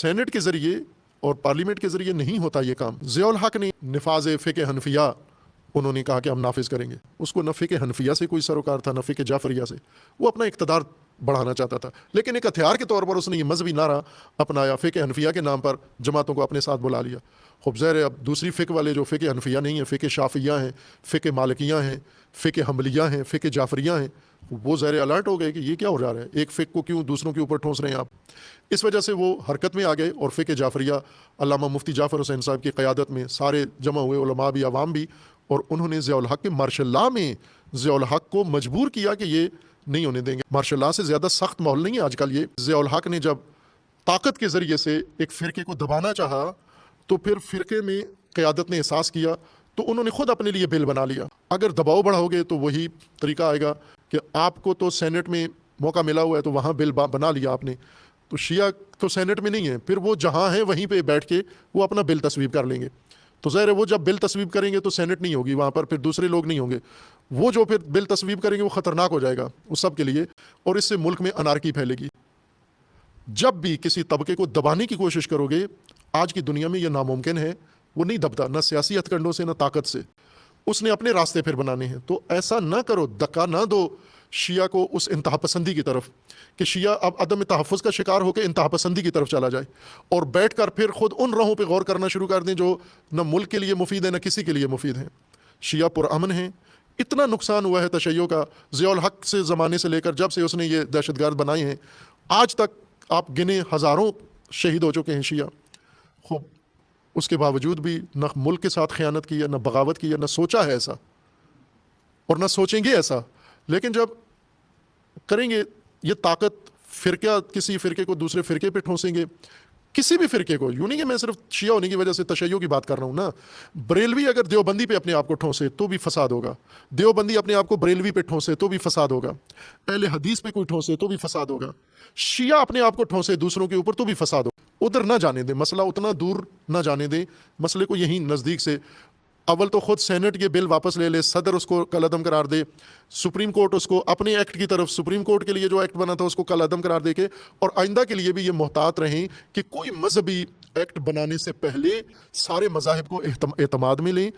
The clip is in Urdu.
سینٹ کے ذریعے اور پارلیمنٹ کے ذریعے نہیں ہوتا یہ کام. ضیاء الحق نے نفاذ فقہ حنفیہ انہوں نے کہا کہ ہم نافذ کریں گے. اس کو نہ فقہ حنفیہ سے کوئی سروکار تھا نہ فقہ جعفریہ سے. وہ اپنا اقتدار بڑھانا چاہتا تھا، لیکن ایک ہتھیار کے طور پر اس نے یہ مذہبی نعرہ اپنایا، فقہ حنفیہ کے نام پر جماعتوں کو اپنے ساتھ بلا لیا. خوب ظاہر ہے اب دوسری فقہ والے جو فقہ حنفیہ نہیں ہیں، فقہ شافعیہ ہیں، فقہ مالکیہ ہیں، فقہ حنبلیہ ہیں، فقہ جعفریہ ہیں، وہ ظاہر الرٹ ہو گئے کہ یہ کیا ہو رہا ہے، ایک فقہ کو کیوں دوسروں کے اوپر ٹھونس رہے ہیں آپ. اس وجہ سے وہ حرکت میں آ گئے اور فقہ جعفریہ علامہ مفتی جعفر حسین صاحب کی قیادت میں سارے جمع ہوئے، علماء بھی عوام بھی، اور انہوں نے ضیاء الحق کے مارشل لا میں ضیاء الحق کو مجبور کیا کہ یہ نہیں ہونے دیں گے. مارشل لا سے زیادہ سخت ماحول نہیں ہے آج کل. یہ ضیاء الحق نے جب طاقت کے ذریعے سے ایک فرقے کو دبانا چاہا تو پھر فرقے میں قیادت نے احساس کیا تو انہوں نے خود اپنے لیے بل بنا لیا. اگر دباؤ بڑھاؤ گے تو وہی طریقہ آئے گا کہ آپ کو تو سینٹ میں موقع ملا ہوا ہے تو وہاں بل بنا لیا آپ نے، تو شیعہ تو سینٹ میں نہیں ہے، پھر وہ جہاں ہیں وہیں پہ بیٹھ کے وہ اپنا بل تصویب کر لیں گے. تو ظاہر ہے وہ جب بل تصویب کریں گے تو سینٹ نہیں ہوگی وہاں پر، پھر دوسرے لوگ نہیں ہوں گے. وہ جو پھر بل تصویب کریں گے وہ خطرناک ہو جائے گا اس سب کے لیے، اور اس سے ملک میں انارکی پھیلے گی. جب بھی کسی طبقے کو دبانے کی کوشش کرو گے، آج کی دنیا میں یہ ناممکن ہے، وہ نہیں دبتا نہ سیاسی ہتھ کنڈوں سے نہ طاقت سے. اس نے اپنے راستے پھر بنانے ہیں. تو ایسا نہ کرو، دھکا نہ دو شیعہ کو اس انتہا پسندی کی طرف کہ شیعہ اب عدم تحفظ کا شکار ہو کے انتہا پسندی کی طرف چلا جائے اور بیٹھ کر پھر خود ان راہوں پہ غور کرنا شروع کر دیں جو نہ ملک کے لیے مفید ہے نہ کسی کے لیے مفید ہیں. شیعہ پرامن ہیں. اتنا نقصان ہوا ہے تشیع کا ضیاء الحق سے زمانے سے لے کر جب سے اس نے یہ دہشت گرد بنائے ہیں آج تک آپ گنے ہزاروں شہید ہو چکے ہیں شیعہ. خوب اس کے باوجود بھی نہ ملک کے ساتھ خیانت کی ہے، نہ بغاوت کی ہے، نہ سوچا ہے ایسا اور نہ سوچیں گے ایسا. لیکن جب کریں گے یہ طاقت، فرقہ کسی فرقے کو دوسرے فرقے پہ ٹھونسیں گے، کسی بھی فرقے کو، یوں نہیں کہ میں صرف شیعہ ہونے کی وجہ سے تشیع کی بات کر رہا ہوں نا. بریلوی اگر دیوبندی پہ اپنے آپ کو ٹھونسے تو بھی فساد ہوگا، دیوبندی اپنے آپ کو بریلوی پہ ٹھونسے تو بھی فساد ہوگا، اہل حدیث پہ کوئی ٹھونسے تو بھی فساد ہوگا، شیعہ اپنے آپ کو ٹھونسے دوسروں کے اوپر تو بھی فساد ہوگا. ادھر نہ جانے دیں، مسئلہ اتنا دور نہ جانے دیں، مسئلے کو یہیں نزدیک سے. اول تو خود سینٹ یہ بل واپس لے لے، صدر اس کو کالعدم قرار دے، سپریم کورٹ اس کو اپنے ایکٹ کی طرف، سپریم کورٹ کے لیے جو ایکٹ بنا تھا اس کو کالعدم قرار دے کے، اور آئندہ کے لیے بھی یہ محتاط رہیں کہ کوئی مذہبی ایکٹ بنانے سے پہلے سارے مذاہب کو اعتماد میں لیں.